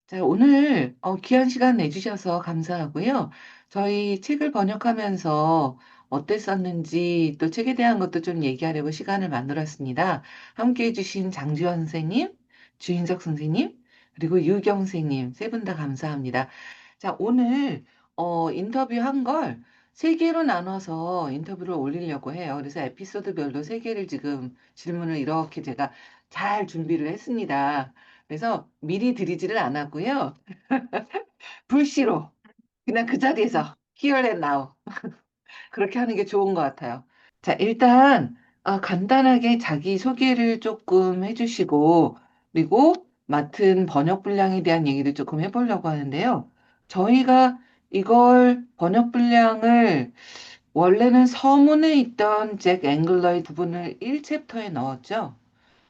자, 오늘 귀한 시간 내주셔서 감사하고요. 저희 책을 번역하면서 어땠었는지 또 책에 대한 것도 좀 얘기하려고 시간을 만들었습니다. 함께 해주신 장지원 선생님, 주인석 선생님, 그리고 유경 선생님 세 분 다 감사합니다. 자, 오늘 인터뷰한 걸 세 개로 나눠서 인터뷰를 올리려고 해요. 그래서 에피소드별로 세 개를 지금 질문을 이렇게 제가 잘 준비를 했습니다. 그래서 미리 드리지를 않았고요. 불시로 그냥 그 자리에서 here and now 그렇게 하는 게 좋은 것 같아요. 자, 일단 간단하게 자기 소개를 조금 해주시고 그리고 맡은 번역 분량에 대한 얘기를 조금 해보려고 하는데요. 저희가 이걸 번역 분량을 원래는 서문에 있던 잭 앵글러의 부분을 1챕터에 넣었죠.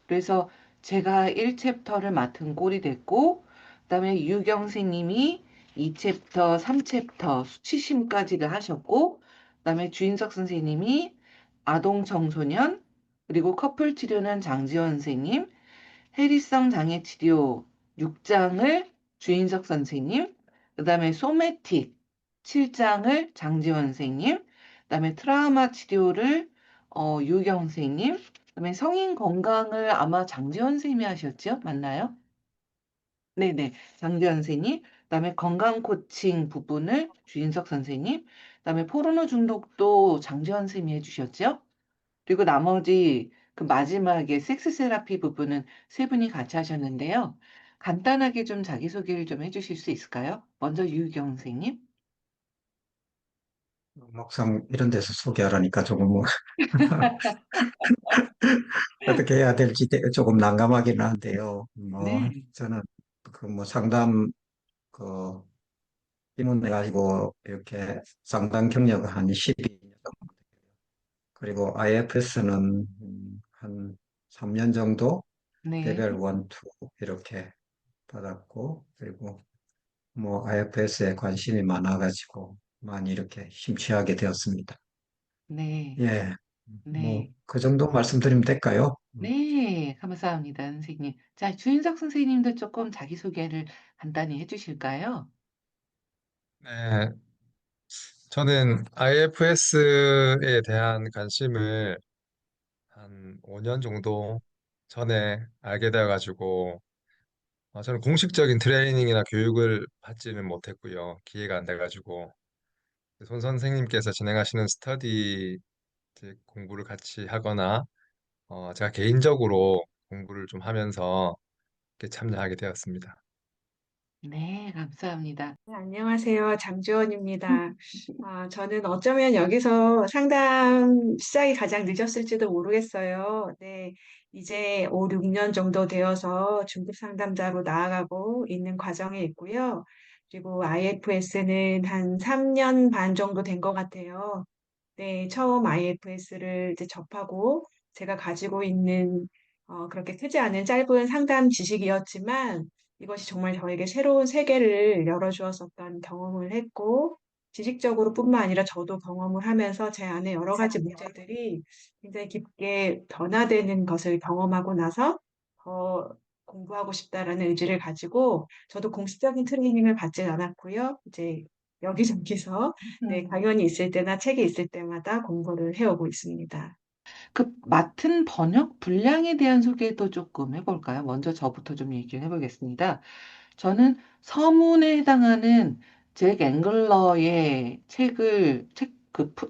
그래서 제가 1챕터를 맡은 꼴이 됐고, 그다음에 유경생님이 2챕터, 3챕터 수치심까지를 하셨고, 그다음에 주인석 선생님이 아동 청소년, 그리고 커플 치료는 장지원 선생님, 해리성 장애 치료 6장을 주인석 선생님, 그다음에 소매틱 7장을 장지원 선생님, 그다음에 트라우마 치료를 유경 선생님, 그다음에 성인 건강을 아마 장지원 선생님이 하셨죠? 맞나요? 네네. 장지원 선생님. 그다음에 건강 코칭 부분을 주인석 선생님. 그다음에 포르노 중독도 장지원 선생님이 해주셨죠? 그리고 나머지 그 마지막에 섹스 세라피 부분은 세 분이 같이 하셨는데요. 간단하게 좀 자기소개를 좀 해주실 수 있을까요? 먼저 유경 선생님. 막상 이런 데서 소개하라니까 조금 뭐 어떻게 해야 될지 조금 난감하긴 한데요. 네, 저는 그 뭐 상담 그 입문해 가지고 이렇게 상담 경력을 한 12년 정도, 그리고 IFS는 한 3년 정도 네, 레벨 1, 2 이렇게 받았고, 그리고 뭐 IFS에 관심이 많아가지고 많이 이렇게 심취하게 되었습니다. 네, 예, 뭐 네, 그 정도 말씀드리면 될까요? 네, 감사합니다, 선생님. 자, 주인석 선생님도 조금 자기소개를 간단히 해주실까요? 네, 저는 IFS에 대한 관심을 한 5년 정도 전에 알게 되어가지고, 저는 공식적인 트레이닝이나 교육을 받지는 못했고요. 기회가 안 돼가지고, 손 선생님께서 진행하시는 스터디 이제 공부를 같이 하거나, 제가 개인적으로 공부를 좀 하면서 이렇게 참여하게 되었습니다. 네, 감사합니다. 네, 안녕하세요. 장주원입니다. 저는 어쩌면 여기서 상담 시작이 가장 늦었을지도 모르겠어요. 네, 이제 5, 6년 정도 되어서 중급 상담자로 나아가고 있는 과정에 있고요. 그리고 IFS는 한 3년 반 정도 된 것 같아요. 네, 처음 IFS를 이제 접하고 제가 가지고 있는 그렇게 크지 않은 짧은 상담 지식이었지만 이것이 정말 저에게 새로운 세계를 열어주었었던 경험을 했고 지식적으로 뿐만 아니라 저도 경험을 하면서 제 안에 여러 가지 문제들이 굉장히 깊게 변화되는 것을 경험하고 나서 더 공부하고 싶다라는 의지를 가지고 저도 공식적인 트레이닝을 받진 않았고요. 이제 여기저기서 네, 강연이 있을 때나 책이 있을 때마다 공부를 해오고 있습니다. 그 맡은 번역 분량에 대한 소개도 조금 해볼까요? 먼저 저부터 좀 얘기를 해보겠습니다. 저는 서문에 해당하는 잭 앵글러의 그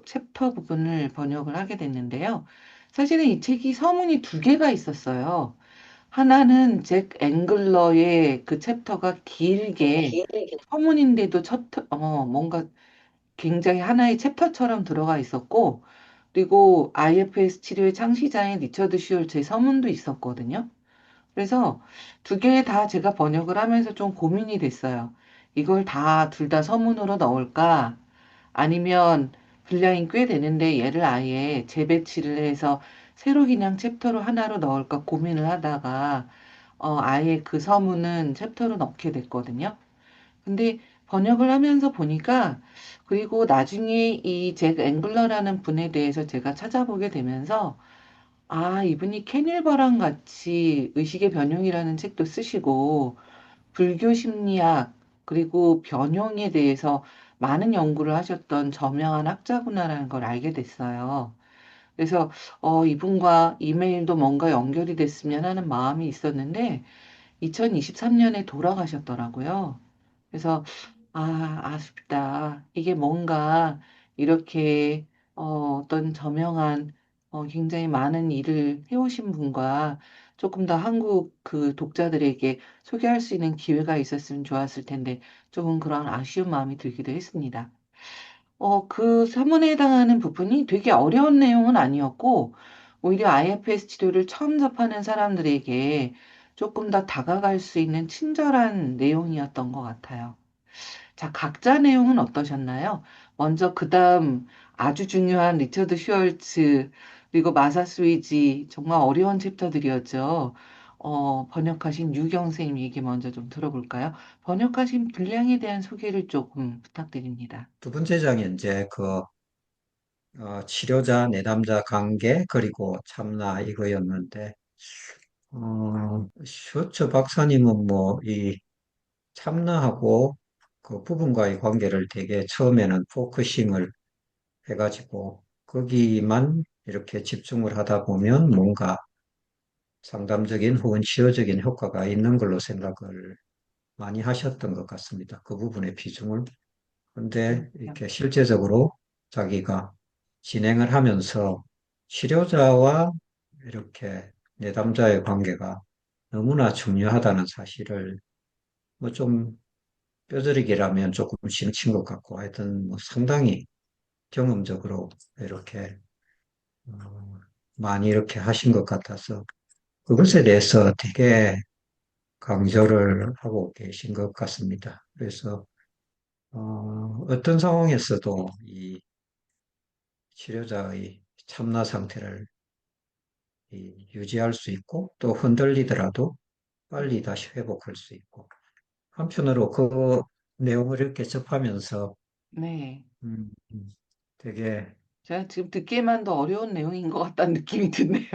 챕터 부분을 번역을 하게 됐는데요. 사실은 이 책이 서문이 두 개가 있었어요. 하나는 잭 앵글러의 그 챕터가 길게 서문인데도 뭔가 굉장히 하나의 챕터처럼 들어가 있었고, 그리고 IFS 치료의 창시자인 리처드 슈얼츠의 서문도 있었거든요. 그래서 두 개 다 제가 번역을 하면서 좀 고민이 됐어요. 이걸 다 둘 다 서문으로 넣을까? 아니면 분량이 꽤 되는데 얘를 아예 재배치를 해서 새로 그냥 챕터로 하나로 넣을까 고민을 하다가 아예 그 서문은 챕터로 넣게 됐거든요. 근데 번역을 하면서 보니까 그리고 나중에 이 잭 앵글러라는 분에 대해서 제가 찾아보게 되면서 이분이 캐닐버랑 같이 의식의 변형이라는 책도 쓰시고 불교 심리학 그리고 변형에 대해서 많은 연구를 하셨던 저명한 학자구나라는 걸 알게 됐어요. 그래서 이분과 이메일도 뭔가 연결이 됐으면 하는 마음이 있었는데 2023년에 돌아가셨더라고요. 그래서 아쉽다. 이게 뭔가 이렇게 어떤 저명한 굉장히 많은 일을 해오신 분과 조금 더 한국 그 독자들에게 소개할 수 있는 기회가 있었으면 좋았을 텐데 조금 그런 아쉬운 마음이 들기도 했습니다. 그 서문에 해당하는 부분이 되게 어려운 내용은 아니었고, 오히려 IFS 치료를 처음 접하는 사람들에게 조금 더 다가갈 수 있는 친절한 내용이었던 것 같아요. 자, 각자 내용은 어떠셨나요? 먼저 그 다음 아주 중요한 리처드 슈얼츠, 그리고 마사 스위지, 정말 어려운 챕터들이었죠. 번역하신 유경 선생님 얘기 먼저 좀 들어볼까요? 번역하신 분량에 대한 소개를 조금 부탁드립니다. 두 번째 장이 이제 그 치료자, 내담자 관계, 그리고 참나 이거였는데, 슈처 박사님은 뭐, 이 참나하고 그 부분과의 관계를 되게 처음에는 포커싱을 해가지고, 거기만 이렇게 집중을 하다 보면 뭔가 상담적인 혹은 치료적인 효과가 있는 걸로 생각을 많이 하셨던 것 같습니다. 그 부분의 비중을. 근데 이렇게 실제적으로 자기가 진행을 하면서 치료자와 이렇게 내담자의 관계가 너무나 중요하다는 사실을 뭐 좀 뼈저리게라면 조금 지나친 것 같고 하여튼 뭐 상당히 경험적으로 이렇게 어, 많이 이렇게 하신 것 같아서 그것에 대해서 되게 강조를 하고 계신 것 같습니다. 그래서 어떤 상황에서도 이 치료자의 참나 상태를 유지할 수 있고 또 흔들리더라도 빨리 다시 회복할 수 있고 한편으로 그 내용을 이렇게 접하면서 네. 음, 되게 제가 지금 듣기에만 더 어려운 내용인 것 같다는 느낌이 드네요.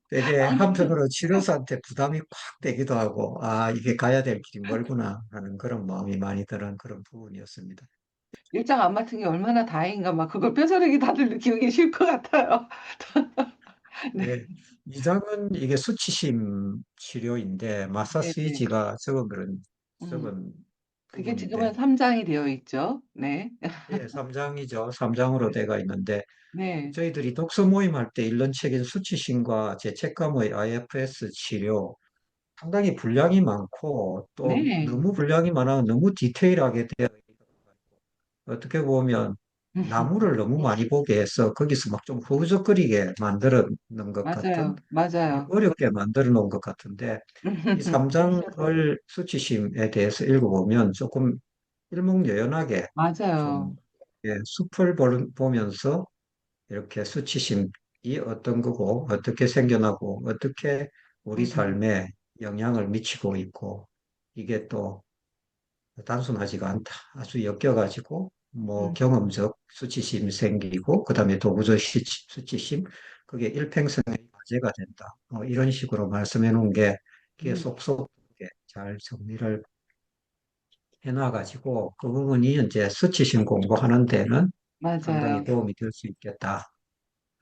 되게 한편으로 치료사한테 부담이 팍 되기도 하고 아 이게 가야 될 길이 멀구나 하는 그런 마음이 많이 드는 그런 부분이었습니다. 일장 안 맡은 게 얼마나 다행인가, 막 그걸 뼈저리게 다들 느끼고 계실 것 같아요. 네, 예, 이장은 이게 수치심 치료인데 네, 네. 마사스위지가 음, 적은 그게 지금은 부분인데 3장이 되어 있죠. 네, 예, 3장이죠. 3장으로 돼가 있는데 네, 저희들이 독서 모임 할 때 읽는 책인 수치심과 죄책감의 IFS 치료 상당히 분량이 많고 또 네. 너무 분량이 많아 너무 디테일하게 되어 어떻게 보면 나무를 너무 많이 보게 해서 거기서 막 좀 허우적거리게 만들어 놓은 것 같은 맞아요, 되게 맞아요. 어렵게 만들어 놓은 것 같은데 이 3장을 수치심에 대해서 읽어보면 조금 일목요연하게 좀 맞아요. 예, 숲을 보면서 이렇게 수치심이 어떤 거고, 어떻게 생겨나고, 어떻게 우리 음, 삶에 영향을 미치고 있고, 이게 또 단순하지가 않다. 아주 엮여가지고, 뭐 음, 경험적 수치심이 생기고, 그 다음에 도구적 수치심, 그게 일평생의 과제가 된다. 이런 식으로 말씀해 놓은 게, 이게 음, 속속하게 잘 정리를 해놔가지고, 그 부분이 이제 수치심 공부하는 데는 상당히 맞아요. 도움이 될 수 있겠다.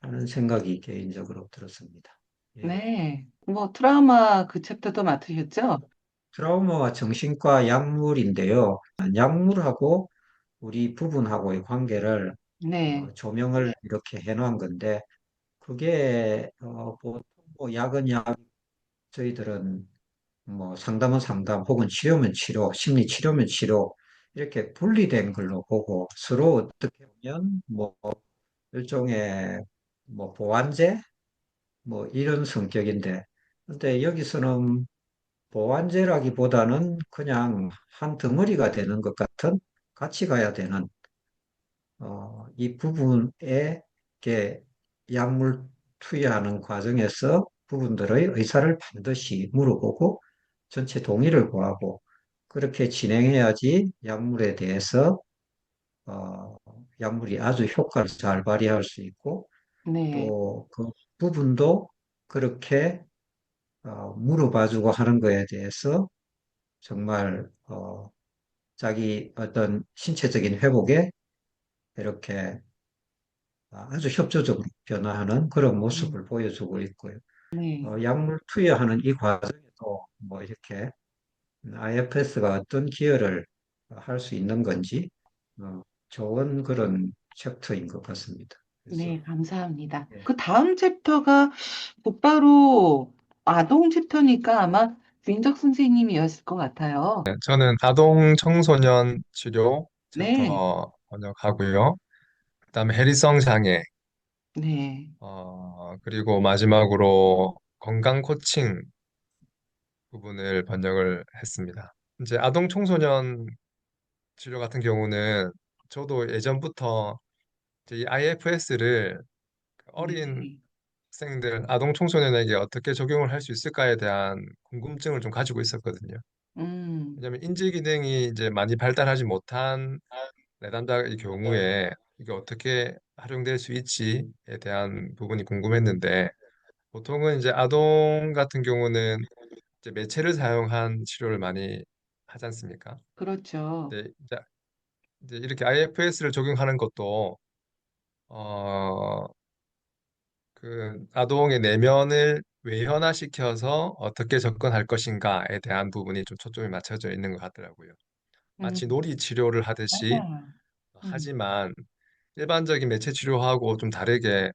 하는 생각이 개인적으로 들었습니다. 예. 네. 뭐 트라우마 그 챕터도 맡으셨죠? 트라우마와 정신과 약물인데요. 약물하고 우리 부분하고의 관계를 네, 조명을 이렇게 해놓은 건데, 그게 보통 뭐 약은 약, 저희들은 뭐 상담은 상담, 혹은 치료면 치료, 심리 치료면 치료 이렇게 분리된 걸로 보고 서로 어떻게 보면 뭐 일종의 뭐 보완제 뭐 이런 성격인데, 근데 여기서는 보완제라기보다는 그냥 한 덩어리가 되는 것 같은 같이 가야 되는 이 부분에 이렇게 약물 투여하는 과정에서 부분들의 의사를 반드시 물어보고 전체 동의를 구하고 그렇게 진행해야지 약물에 대해서 어, 약물이 아주 효과를 잘 발휘할 수 있고 네, 또 그 부분도 그렇게 물어봐주고 하는 거에 대해서 정말 자기 어떤 신체적인 회복에 이렇게 아주 협조적으로 변화하는 그런 네. 모습을 보여주고 있고요. 네. 약물 투여하는 이 과정에도 뭐 이렇게 IFS가 어떤 기여를 할 수 있는 건지 좋은 그런 챕터인 것 같습니다. 네, 그래서 감사합니다. 예, 그 다음 챕터가 곧바로 아동 챕터니까 아마 주인적 선생님이었을 것 같아요. 저는 아동 청소년 치료 네, 챕터 번역하고요. 그다음에 해리성 장애, 네, 그리고 마지막으로 건강 코칭 부분을 번역을 했습니다. 이제 아동 청소년 치료 같은 경우는 저도 예전부터 이제 이 IFS를 어린 네. 학생들, 아동 청소년에게 어떻게 적용을 할 수 있을까에 대한 궁금증을 좀 가지고 있었거든요. 음, 왜냐하면 인지 기능이 이제 많이 발달하지 못한 내담자의 경우에 이게 어떻게 활용될 수 있지에 대한 부분이 궁금했는데 보통은 이제 아동 같은 경우는 이제 매체를 사용한 치료를 많이 하지 않습니까? 그렇죠. 근데 이제 이렇게 IFS를 적용하는 것도 어, 그 아동의 내면을 외현화시켜서 어떻게 접근할 것인가에 대한 부분이 좀 초점이 맞춰져 있는 것 같더라고요. 마치 음, 놀이 치료를 하듯이 맞아요. 음, 하지만 일반적인 매체 치료하고 좀 다르게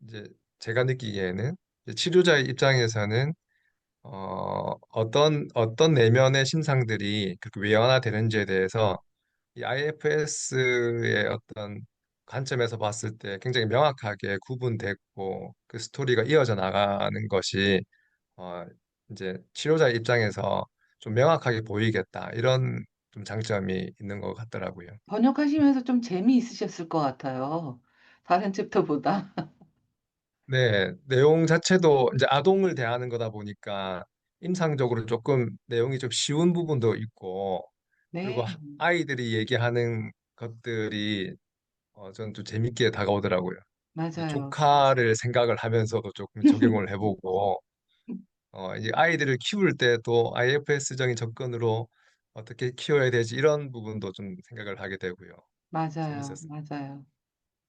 이제 제가 느끼기에는 이제 치료자의 입장에서는 어떤 내면의 심상들이 그렇게 외연화되는지에 대해서 이 IFS의 어떤 관점에서 봤을 때 굉장히 명확하게 구분됐고 그 스토리가 이어져 나가는 것이 어, 이제 치료자의 입장에서 좀 명확하게 보이겠다 이런 좀 장점이 있는 것 같더라고요. 번역하시면서 좀 재미있으셨을 것 같아요. 다른 챕터보다. 네, 내용 자체도 이제 아동을 대하는 거다 보니까 임상적으로 조금 내용이 좀 쉬운 부분도 있고 그리고 네, 아이들이 얘기하는 것들이 저는 좀 재밌게 다가오더라고요. 이제 맞아요. 조카를 생각을 하면서도 조금 적용을 해보고 이제 아이들을 키울 때 또 IFS적인 접근으로 어떻게 키워야 되지 이런 부분도 좀 생각을 하게 되고요. 맞아요. 재밌었어요. 맞아요.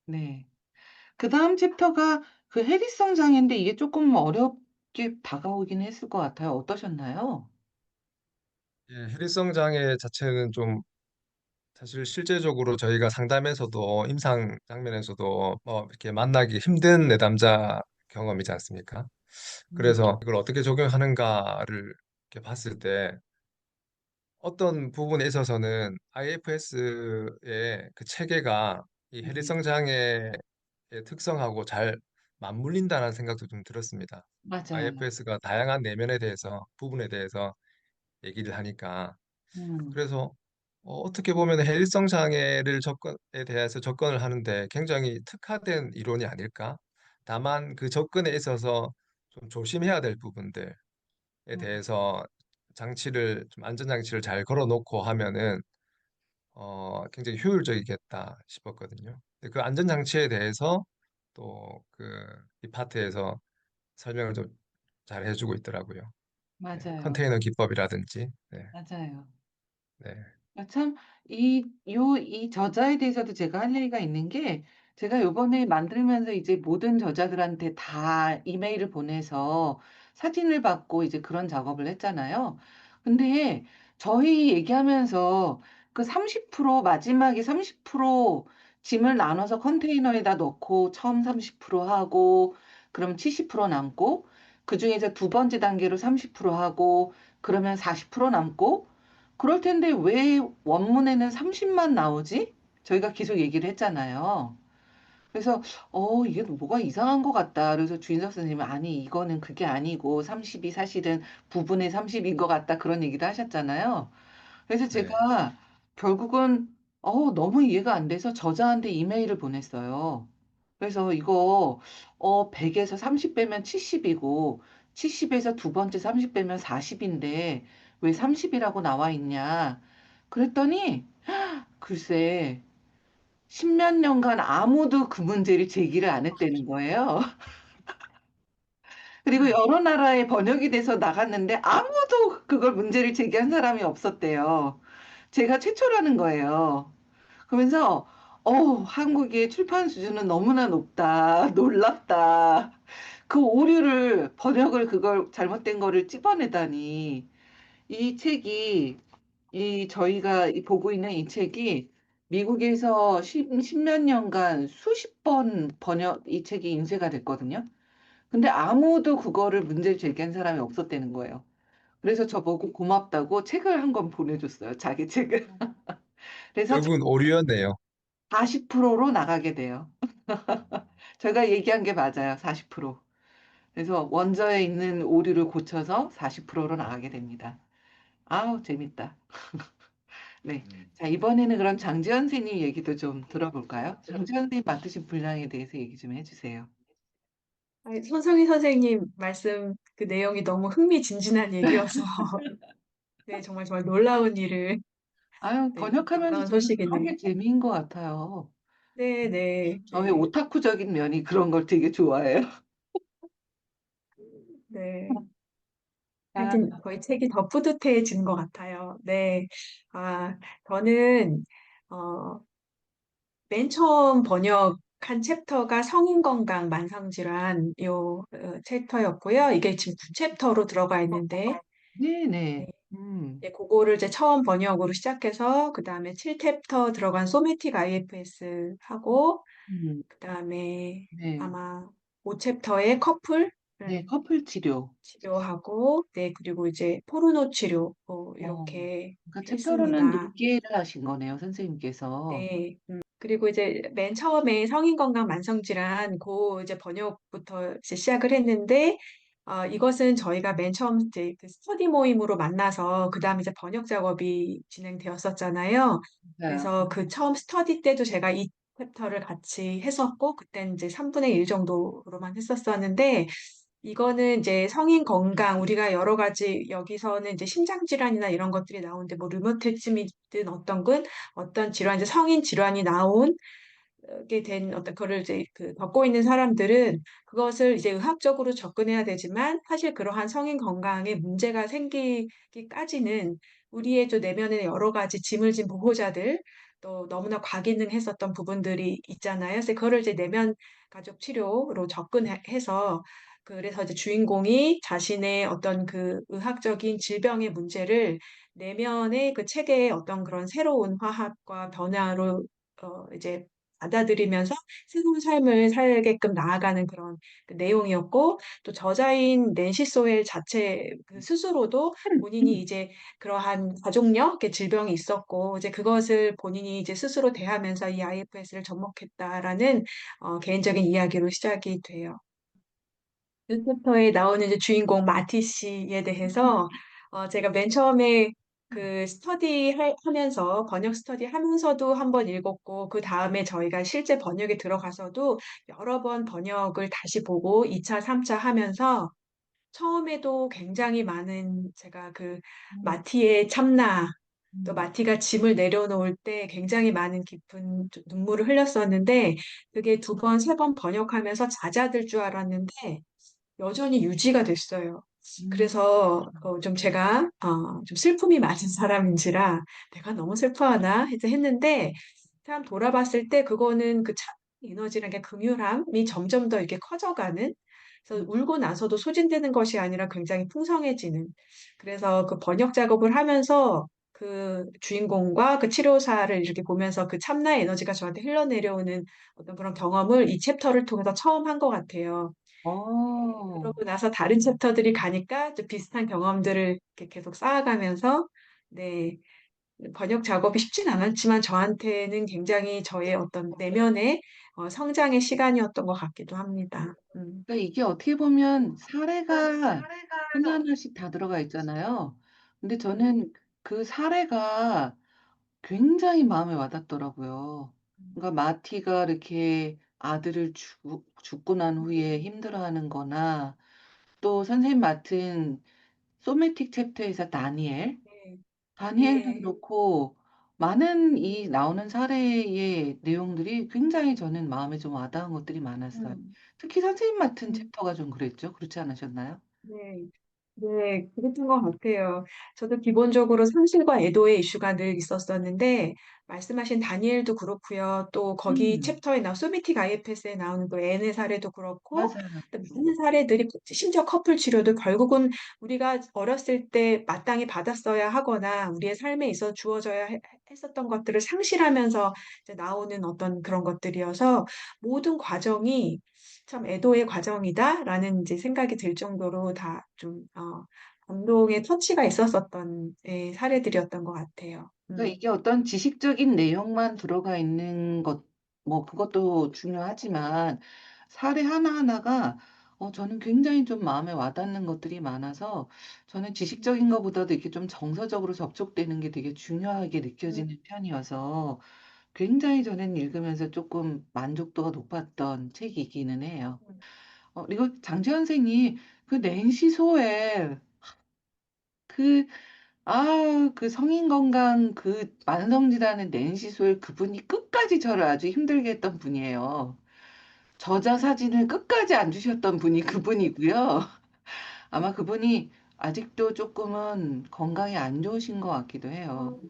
네. 그 다음 챕터가 그 해리성 장애인데 이게 조금 어렵게 다가오긴 했을 것 같아요. 어떠셨나요? 예, 해리성 장애 자체는 좀 사실 실제적으로 저희가 상담에서도 임상 장면에서도 이렇게 만나기 힘든 내담자 경험이지 않습니까? 음, 그래서 이걸 어떻게 적용하는가를 이렇게 봤을 때 어떤 부분에 있어서는 IFS의 그 체계가 이 네. 해리성 장애의 특성하고 잘 맞물린다는 생각도 좀 들었습니다. 맞아요. IFS가 다양한 내면에 대해서 부분에 대해서 얘기를 하니까 음, 그래서 어떻게 보면 해일성 장애를 접근에 대해서 접근을 하는데 굉장히 특화된 이론이 아닐까? 다만 그 접근에 있어서 좀 조심해야 될 부분들에 음, 대해서 장치를 좀 안전장치를 잘 걸어놓고 하면은 굉장히 효율적이겠다 싶었거든요. 근데 그 안전장치에 대해서 또 이 파트에서 설명을 좀 잘 해주고 있더라고요. 네, 맞아요. 컨테이너 기법이라든지, 네, 맞아요. 네, 아, 참, 이 저자에 대해서도 제가 할 얘기가 있는 게, 제가 요번에 만들면서 이제 모든 저자들한테 다 이메일을 보내서 사진을 받고 이제 그런 작업을 했잖아요. 근데 저희 얘기하면서 그 30%, 마지막에 30% 짐을 나눠서 컨테이너에다 넣고 처음 30% 하고, 그럼 70% 남고, 그 중에서 두 번째 단계로 30% 하고, 그러면 40% 남고, 그럴 텐데 왜 원문에는 30만 나오지? 저희가 계속 얘기를 했잖아요. 그래서 이게 뭐가 이상한 것 같다. 그래서 주인석 선생님이 아니 이거는 그게 아니고 30이 사실은 부분의 30인 것 같다. 그런 얘기를 하셨잖아요. 그래서 네, 제가 결국은 너무 이해가 안 돼서 저자한테 이메일을 보냈어요. 그래서 이거 100에서 30 빼면 70이고 70에서 두 번째 30 빼면 40인데 왜 30이라고 나와 있냐? 그랬더니 글쎄 십몇 년간 아무도 그 문제를 제기를 안 했다는 거예요. 그리고 여러 나라에 번역이 돼서 나갔는데 아무도 그걸 문제를 제기한 사람이 없었대요. 제가 최초라는 거예요. 그러면서 한국의 출판 수준은 너무나 높다. 놀랍다. 그 오류를 번역을 그걸 잘못된 거를 찝어내다니. 이 책이 이 저희가 보고 있는 이 책이 미국에서 십몇 년간 수십 번 이 책이 인쇄가 됐거든요. 근데 아무도 그거를 문제 제기한 사람이 없었다는 거예요. 그래서 저보고 고맙다고 책을 한 권 보내줬어요. 자기 책을. 그래서 결국은 오류였네요. 40%로 나가게 돼요. 제가 얘기한 게 맞아요. 40%. 그래서 원저에 있는 오류를 고쳐서 40%로 나가게 됩니다. 아우, 재밌다. 네. 자, 이번에는 그럼 장지현 선생님 얘기도 좀 들어볼까요? 장지현 선생님 맡으신 분량에 대해서 얘기 좀 해주세요. 아니, 손성희 선생님 말씀 그 내용이 너무 흥미진진한 얘기여서 네, 정말 정말 놀라운 일을 아유, 네, 번역하면서 놀라운 저는 그런 소식이네요. 게 재미인 것 같아요. 네, 네, 저의 네, 오타쿠적인 면이 그런 걸 되게 좋아해요. 네. 아, 하여튼 거의 책이 더 뿌듯해진 것 같아요. 네. 아, 저는 어, 맨 처음 번역한 챕터가 성인건강 만성질환 요 챕터였고요. 이게 지금 9챕터로 들어가 있는데 네네. 네, 그거를 이제 처음 번역으로 시작해서 그 다음에 7챕터 들어간 소매틱 IFS 하고 음, 그 다음에 네. 아마 5챕터의 커플 네, 커플 치료. 치료하고 네 그리고 이제 포르노 치료 어, 이렇게 그러니까 챕터로는 했습니다. 4개를 하신 거네요, 선생님께서. 네. 그리고 이제 맨 처음에 성인건강 만성질환 그 이제 번역부터 이제 시작을 했는데 이것은 저희가 맨 처음 이제 그 스터디 모임으로 만나서 그 다음에 이제 번역 작업이 진행되었었잖아요. 맞아요. 그래서 그 처음 스터디 때도 제가 이 챕터를 같이 했었고 그때는 이제 3분의 1 정도로만 했었었는데 이거는 이제 성인 건강, 우리가 여러 가지 여기서는 이제 심장 질환이나 이런 것들이 나오는데 뭐 류마티즘이든 어떤 질환, 이제 성인 질환이 나오게 된 어떤 거를 이제 그 겪고 있는 사람들은 그것을 이제 의학적으로 접근해야 되지만 사실 그러한 성인 건강에 문제가 생기기까지는 우리의 좀 내면에 여러 가지 짐을 진 보호자들 또 너무나 과기능했었던 부분들이 있잖아요. 그래서 그거를 이제 내면 가족 치료로 접근해서 그래서 이제 주인공이 자신의 어떤 그 의학적인 질병의 문제를 내면의 그 책의 어떤 그런 새로운 화합과 변화로 이제 받아들이면서 새로운 삶을 살게끔 나아가는 그런 그 내용이었고 또 저자인 낸시 소엘 자체 그 스스로도 본인이 이제 그러한 가족력 질병이 있었고 이제 그것을 본인이 이제 스스로 대하면서 이 IFS를 접목했다라는 개인적인 이야기로 시작이 돼요. 이 챕터에 나오는 이제 주인공 마티 씨에 대해서 제가 맨 처음에 그 하면서 번역 스터디 하면서도 한번 읽었고 그 다음에 저희가 실제 번역에 들어가서도 여러 번 번역을 다시 보고 2차, 3차 하면서 처음에도 굉장히 많은 제가 그 마티의 참나 또 마티가 짐을 내려놓을 때 굉장히 많은 깊은 눈물을 흘렸었는데 그게 두 번, 세 번 번역하면서 잦아들 줄 알았는데 여전히 유지가 됐어요. 음, 그래서 좀 제가 좀 슬픔이 많은 사람인지라 내가 너무 슬퍼하나 해서 했는데 참 돌아봤을 때 그거는 그 참 에너지라는 게 긍휼함이 점점 더 이렇게 커져가는 그래서 울고 나서도 소진되는 것이 아니라 굉장히 풍성해지는 그래서 그 번역 작업을 하면서 그 주인공과 그 치료사를 이렇게 보면서 그 참나의 에너지가 저한테 흘러내려오는 어떤 그런 경험을 이 챕터를 통해서 처음 한 것 같아요. 어, 그러고 나서 다른 챕터들이 가니까 좀 비슷한 경험들을 이렇게 계속 쌓아가면서 네, 번역 작업이 쉽진 않았지만 저한테는 굉장히 저의 어떤 내면의 성장의 시간이었던 것 같기도 합니다. 그러니까 이게 어떻게 보면 사례가 하나하나씩 다 들어가 있잖아요. 근데 저는 그 사례가 굉장히 마음에 와닿더라고요. 그러니까 마티가 이렇게 아들을 죽고 난 후에 힘들어하는 거나 또 선생님 맡은 소매틱 챕터에서 다니엘, 네, 다니엘도 네, 그렇고 많은 이 나오는 사례의 내용들이 굉장히 저는 마음에 좀 와닿은 것들이 많았어요. 음, 특히 선생님 맡은 음, 챕터가 좀 그랬죠? 그렇지 않으셨나요? 네. 네, 그랬던 것 같아요. 저도 기본적으로 상실과 애도의 이슈가 늘 있었었는데, 말씀하신 다니엘도 그렇고요. 또 거기 음, 챕터에 소미틱 IFS에 나오는 그 N의 사례도 그렇고, 맞아요. 또 많은 사례들이, 심지어 커플 치료도 결국은 우리가 어렸을 때 마땅히 받았어야 하거나, 우리의 삶에 있어 주어져야 했었던 것들을 상실하면서 이제 나오는 어떤 그런 것들이어서, 모든 과정이 참 애도의 과정이다라는 이제 생각이 들 정도로 다 좀, 감동의 터치가 있었었던 예, 사례들이었던 것 같아요. 그러니까 이게 어떤 지식적인 내용만 들어가 있는 것, 뭐 그것도 중요하지만 사례 하나하나가 저는 굉장히 좀 마음에 와닿는 것들이 많아서 저는 지식적인 것보다도 이렇게 좀 정서적으로 접촉되는 게 되게 중요하게 음, 느껴지는 편이어서 굉장히 저는 읽으면서 조금 만족도가 높았던 책이기는 해요. 음, 그리고 장지현 선생님 그 낸시 소엘 그 그 성인 건강 그 만성질환의 낸시 소엘 그분이 끝까지 저를 아주 힘들게 했던 분이에요. 저자 사진을 끝까지 안 주셨던 분이 그분이고요. 아마 그분이 아직도 조금은 건강이 안 좋으신 것 같기도 해요. 음,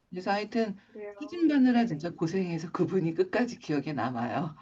그래서 하여튼 사진 그래요. 받느라 네네. 진짜 고생해서 그분이 끝까지 기억에 남아요.